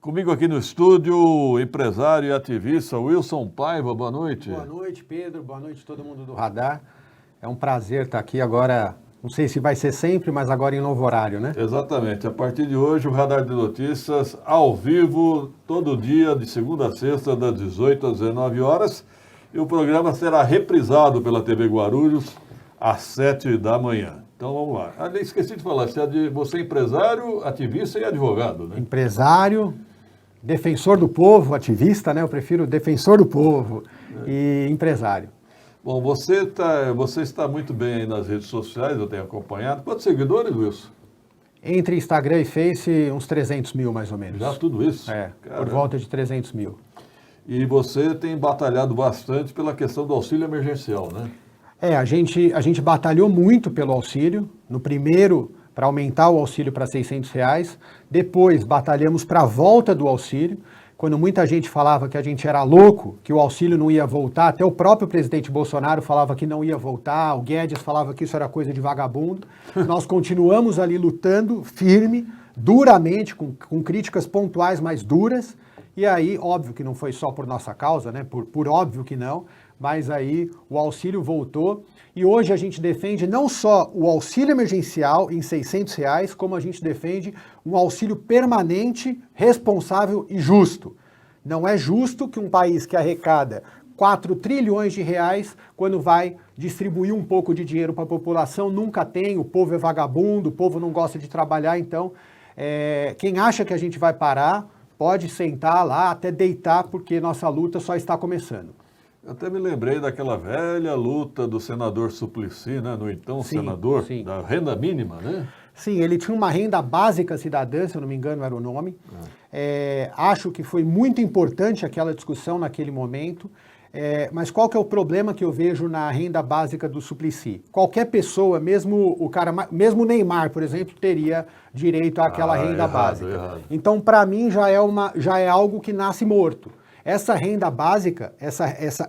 Comigo aqui no estúdio, o empresário e ativista Wilson Paiva. Boa noite. Boa noite, Pedro. Boa noite, todo mundo do Radar. É um prazer estar aqui agora. Não sei se vai ser sempre, mas agora em novo horário, né? Exatamente. A partir de hoje, o Radar de Notícias, ao vivo, todo dia, de segunda a sexta, das 18 às 19 horas. E o programa será reprisado pela TV Guarulhos às 7 da manhã. Então vamos lá. Esqueci de falar, você é empresário, ativista e advogado, né? Empresário, defensor do povo, ativista, né? Eu prefiro defensor do povo e empresário. Bom, você está muito bem aí nas redes sociais, eu tenho acompanhado. Quantos seguidores, Wilson? Entre Instagram e Face, uns 300 mil mais ou menos. Já tudo isso? Por volta de 300 mil. E você tem batalhado bastante pela questão do auxílio emergencial, né? A gente batalhou muito pelo auxílio. No primeiro, para aumentar o auxílio para R$600. Depois, batalhamos para a volta do auxílio. Quando muita gente falava que a gente era louco, que o auxílio não ia voltar, até o próprio presidente Bolsonaro falava que não ia voltar, o Guedes falava que isso era coisa de vagabundo. Nós continuamos ali lutando firme, duramente, com críticas pontuais mais duras. E aí, óbvio que não foi só por nossa causa, né? Por óbvio que não, mas aí o auxílio voltou. E hoje a gente defende não só o auxílio emergencial em R$600, como a gente defende um auxílio permanente, responsável e justo. Não é justo que um país que arrecada 4 trilhões de reais, quando vai distribuir um pouco de dinheiro para a população, nunca tem, o povo é vagabundo, o povo não gosta de trabalhar. Então, quem acha que a gente vai parar, pode sentar lá, até deitar, porque nossa luta só está começando. Eu até me lembrei daquela velha luta do senador Suplicy, né? No então Sim, senador, sim. Da renda mínima, né? Sim, ele tinha uma renda básica cidadã, se eu não me engano era o nome. Acho que foi muito importante aquela discussão naquele momento. Mas qual que é o problema que eu vejo na renda básica do Suplicy? Qualquer pessoa, mesmo o Neymar, por exemplo, teria direito àquela renda básica. Errado. Então, para mim, já é algo que nasce morto. Essa renda básica,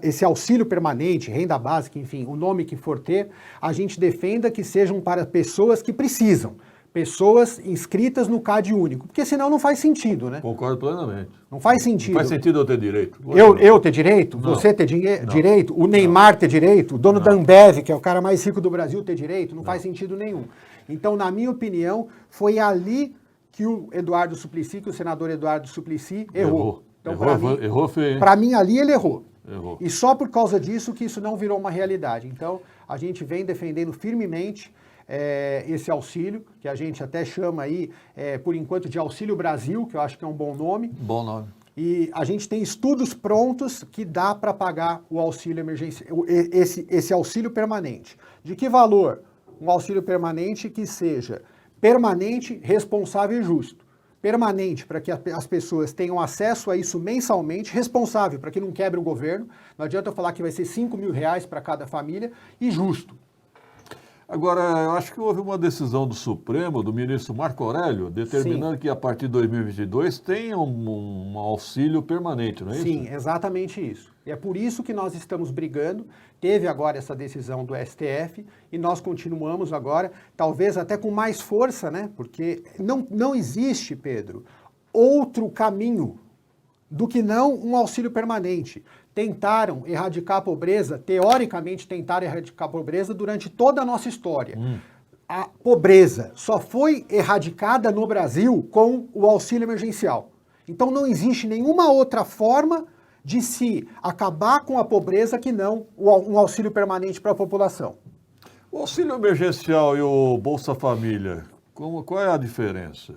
esse auxílio permanente, renda básica, enfim, o nome que for ter, a gente defenda que sejam para pessoas que precisam, pessoas inscritas no CAD único, porque senão não faz sentido, né? Concordo plenamente. Não faz sentido. Não faz sentido eu ter direito. Eu ter direito? Não. Você ter direito? O Neymar ter direito? O dono da Ambev, que é o cara mais rico do Brasil, ter direito? Não faz sentido nenhum. Então, na minha opinião, foi ali que o senador Eduardo Suplicy errou. Então, errou feio, hein? Para mim, ali ele errou. Errou. E só por causa disso que isso não virou uma realidade. Então, a gente vem defendendo firmemente esse auxílio, que a gente até chama aí, por enquanto, de Auxílio Brasil, que eu acho que é um bom nome. Bom nome. E a gente tem estudos prontos que dá para pagar o auxílio emergencial, esse auxílio permanente. De que valor? Um auxílio permanente que seja permanente, responsável e justo. Permanente, para que as pessoas tenham acesso a isso mensalmente, responsável, para que não quebre o governo. Não adianta eu falar que vai ser R$5.000 para cada família, e justo. Agora, eu acho que houve uma decisão do Supremo, do ministro Marco Aurélio, determinando que a partir de 2022 tenha um auxílio permanente, não é isso? Sim, exatamente isso. E é por isso que nós estamos brigando. Teve agora essa decisão do STF e nós continuamos agora, talvez até com mais força, né? Porque não existe, Pedro, outro caminho do que não um auxílio permanente. Tentaram erradicar a pobreza, teoricamente tentaram erradicar a pobreza durante toda a nossa história. A pobreza só foi erradicada no Brasil com o auxílio emergencial. Então não existe nenhuma outra forma de se acabar com a pobreza que não um auxílio permanente para a população. O auxílio emergencial e o Bolsa Família, qual é a diferença?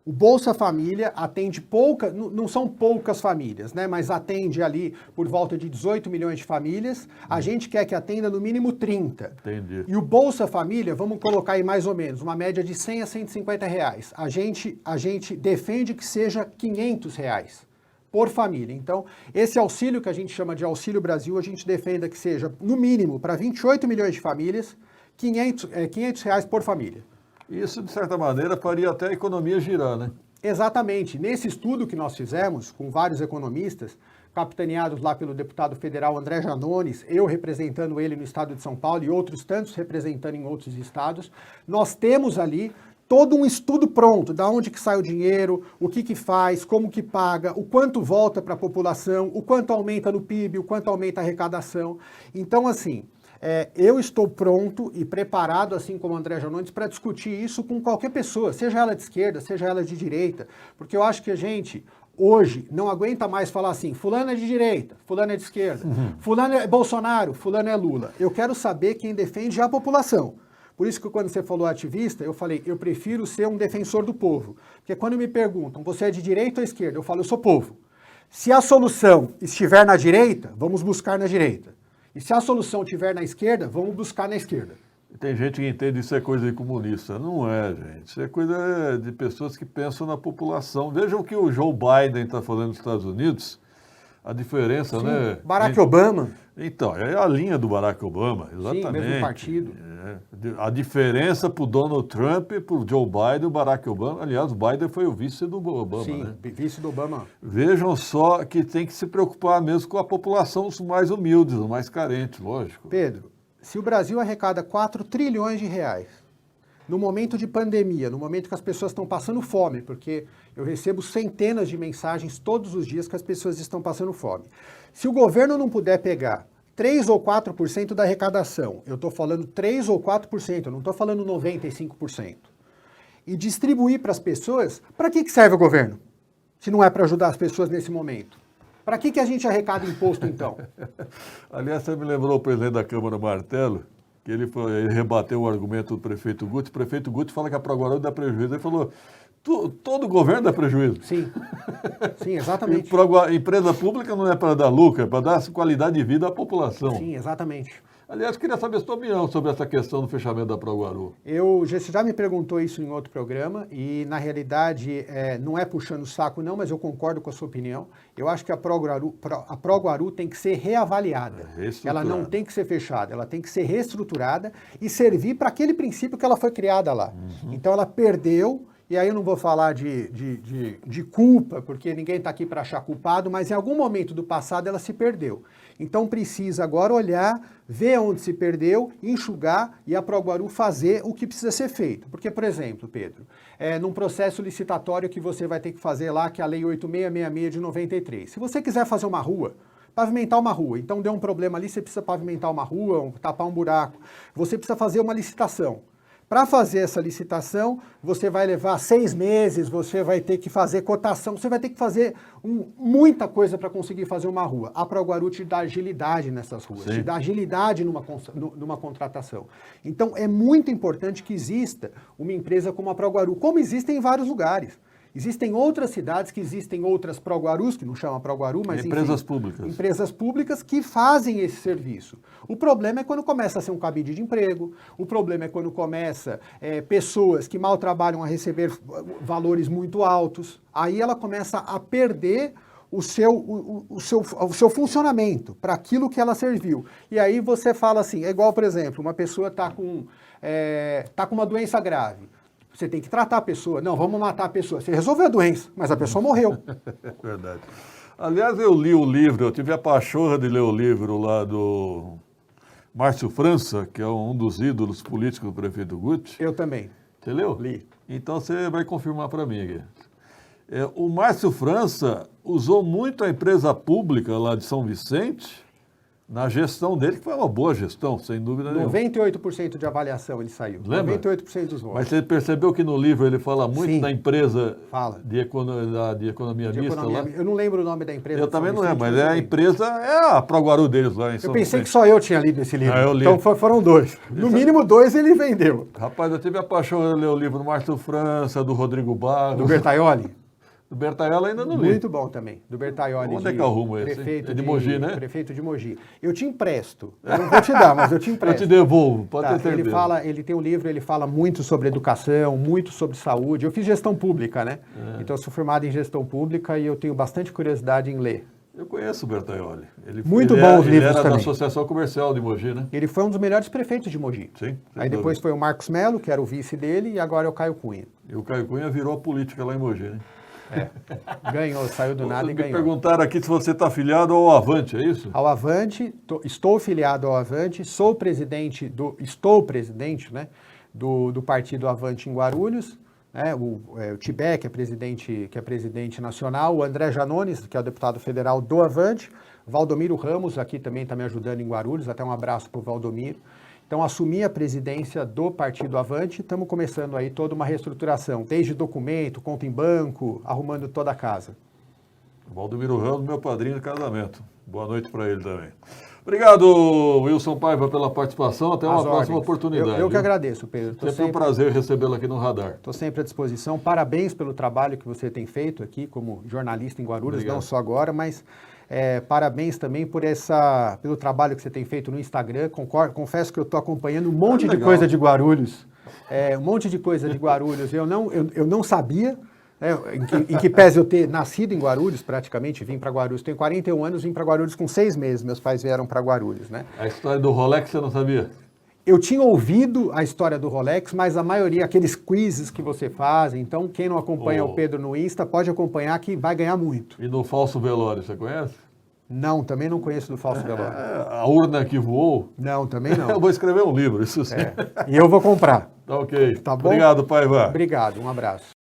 O Bolsa Família atende não são poucas famílias, né? Mas atende ali por volta de 18 milhões de famílias. A gente quer que atenda no mínimo 30. Entendi. E o Bolsa Família, vamos colocar aí mais ou menos, uma média de 100 a 150 reais. A gente defende que seja 500 reais por família. Então, esse auxílio que a gente chama de Auxílio Brasil, a gente defenda que seja, no mínimo, para 28 milhões de famílias, 500 reais por família. Isso, de certa maneira, faria até a economia girar, né? Exatamente. Nesse estudo que nós fizemos com vários economistas, capitaneados lá pelo deputado federal André Janones, eu representando ele no estado de São Paulo e outros tantos representando em outros estados, nós temos ali todo um estudo pronto, da onde que sai o dinheiro, o que que faz, como que paga, o quanto volta para a população, o quanto aumenta no PIB, o quanto aumenta a arrecadação. Então, assim, eu estou pronto e preparado, assim como o André Janones, para discutir isso com qualquer pessoa, seja ela de esquerda, seja ela de direita, porque eu acho que a gente, hoje, não aguenta mais falar assim, fulano é de direita, fulano é de esquerda, fulano é Bolsonaro, fulano é Lula. Eu quero saber quem defende a população. Por isso que quando você falou ativista, eu falei, eu prefiro ser um defensor do povo. Porque quando me perguntam, você é de direita ou esquerda? Eu falo, eu sou povo. Se a solução estiver na direita, vamos buscar na direita. E se a solução estiver na esquerda, vamos buscar na esquerda. Tem gente que entende isso é coisa de comunista. Não é, gente. Isso é coisa de pessoas que pensam na população. Vejam o que o Joe Biden está falando nos Estados Unidos. A diferença, Sim, né? Barack Obama. Então, é a linha do Barack Obama, exatamente. Sim, mesmo partido. A diferença para o Donald Trump e para o Joe Biden, o Barack Obama. Aliás, o Biden foi o vice do Obama, Sim, né? vice do Obama. Vejam só que tem que se preocupar mesmo com a população, os mais humildes, os mais carentes, lógico. Pedro, se o Brasil arrecada 4 trilhões de reais, no momento de pandemia, no momento que as pessoas estão passando fome, porque eu recebo centenas de mensagens todos os dias que as pessoas estão passando fome. Se o governo não puder pegar 3 ou 4% da arrecadação, eu estou falando 3 ou 4%, eu não estou falando 95%, e distribuir para as pessoas, para que serve o governo? Se não é para ajudar as pessoas nesse momento. Para que a gente arrecada imposto, então? Aliás, você me lembrou o presidente da Câmara, Martelo, que ele rebateu o argumento do prefeito Guti. O prefeito Guti fala que a Proguarú dá prejuízo. Ele falou, todo governo dá prejuízo. Sim, sim, exatamente. Empresa pública não é para dar lucro, é para dar qualidade de vida à população. Sim, exatamente. Aliás, queria saber a sua opinião sobre essa questão do fechamento da Proguarú. Você já me perguntou isso em outro programa e, na realidade, não é puxando o saco não, mas eu concordo com a sua opinião. Eu acho que a Proguarú tem que ser reavaliada. Ela não tem que ser fechada, ela tem que ser reestruturada e servir para aquele princípio que ela foi criada lá. Então, ela perdeu. E aí eu não vou falar de culpa, porque ninguém está aqui para achar culpado, mas em algum momento do passado ela se perdeu. Então precisa agora olhar, ver onde se perdeu, enxugar e a Proguarú fazer o que precisa ser feito. Porque, por exemplo, Pedro, num processo licitatório que você vai ter que fazer lá, que é a Lei 8666 de 93. Se você quiser fazer uma rua, pavimentar uma rua, então deu um problema ali, você precisa pavimentar uma rua, tapar um buraco, você precisa fazer uma licitação. Para fazer essa licitação, você vai levar 6 meses, você vai ter que fazer cotação, você vai ter que fazer muita coisa para conseguir fazer uma rua. A Proguarú te dá agilidade nessas ruas, te dá agilidade numa contratação. Então, é muito importante que exista uma empresa como a Proguarú, como existe em vários lugares. Existem outras cidades que existem outras Proguarus, que não chama Proguarú, mas empresas públicas. Empresas públicas que fazem esse serviço. O problema é quando começa a ser um cabide de emprego, o problema é quando começa pessoas que mal trabalham a receber valores muito altos. Aí ela começa a perder o seu funcionamento para aquilo que ela serviu. E aí você fala assim, é igual, por exemplo, uma pessoa está com uma doença grave. Você tem que tratar a pessoa. Não, vamos matar a pessoa. Você resolveu a doença, mas a pessoa morreu. Verdade. Aliás, eu li o livro, eu tive a pachorra de ler o livro lá do Márcio França, que é um dos ídolos políticos do prefeito Guti. Eu também. Você leu? Li. Então você vai confirmar para mim aqui. O Márcio França usou muito a empresa pública lá de São Vicente na gestão dele, que foi uma boa gestão, sem dúvida nenhuma. 98% de avaliação ele saiu. Lembra? 98% dos votos. Mas você percebeu que no livro ele fala muito Sim. da empresa de economia mista lá? Eu não lembro o nome da empresa. Eu também não lembro, mas a empresa é a Proguarú deles lá em São Eu pensei Vicente. que só eu tinha lido esse livro. Eu li. Então foram 2. No mínimo 2 ele vendeu. Rapaz, eu tive a paixão de ler o livro do Márcio França, do Rodrigo Barros. Do Bertaioli? Do Bertaioli ainda não li. Muito bom também, do Bertaioli. Onde é que eu arrumo esse? Prefeito É de Mogi, né? Prefeito de Mogi. Eu te empresto. Eu não vou te dar, mas eu te empresto. Eu te devolvo, pode ter certeza. Ele tem um livro, ele fala muito sobre educação, muito sobre saúde. Eu fiz gestão pública, né? Então eu sou formado em gestão pública e eu tenho bastante curiosidade em ler. Eu conheço o Bertaioli. Muito bom os livros também. Ele era da Associação Comercial de Mogi, né? Ele foi um dos melhores prefeitos de Mogi. Sim. Aí depois foi o Marcos Melo, que era o vice dele, e agora é o Caio Cunha. E o Caio Cunha virou a política lá em Mogi, né? Ganhou, saiu do nada e ganhou. Me perguntaram aqui se você está afiliado ao Avante, é isso? Ao Avante, estou filiado ao Avante, estou presidente, né, do Partido Avante em Guarulhos, né? O Tibé, que é presidente nacional, o André Janones, que é o deputado federal do Avante, Valdomiro Ramos aqui também está me ajudando em Guarulhos, até um abraço para o Valdomiro. Então, assumi a presidência do Partido Avante, estamos começando aí toda uma reestruturação, desde documento, conta em banco, arrumando toda a casa. Valdomiro Ramos, meu padrinho de casamento. Boa noite para ele também. Obrigado, Wilson Paiva, pela participação. Até uma próxima oportunidade. Eu que agradeço, Pedro. Sempre um prazer recebê-lo aqui no Radar. Estou sempre à disposição. Parabéns pelo trabalho que você tem feito aqui como jornalista em Guarulhos, Obrigado. Não só agora, mas parabéns também pelo trabalho que você tem feito no Instagram. Confesso que eu estou acompanhando um monte de coisa de Guarulhos. Um monte de coisa de Guarulhos. Eu não sabia. Em que pese eu ter nascido em Guarulhos, praticamente, vim para Guarulhos. Tenho 41 anos, vim para Guarulhos com 6 meses. Meus pais vieram para Guarulhos, né? A história do Rolex você não sabia? Eu tinha ouvido a história do Rolex, mas a maioria, aqueles quizzes que você faz, então quem não acompanha o Pedro no Insta pode acompanhar que vai ganhar muito. E no falso velório, você conhece? Não, também não conheço do falso velório. A urna que voou? Não, também não. Eu vou escrever um livro, isso sim. E eu vou comprar. Tá ok. Tá bom? Obrigado, Paiva. Obrigado, um abraço.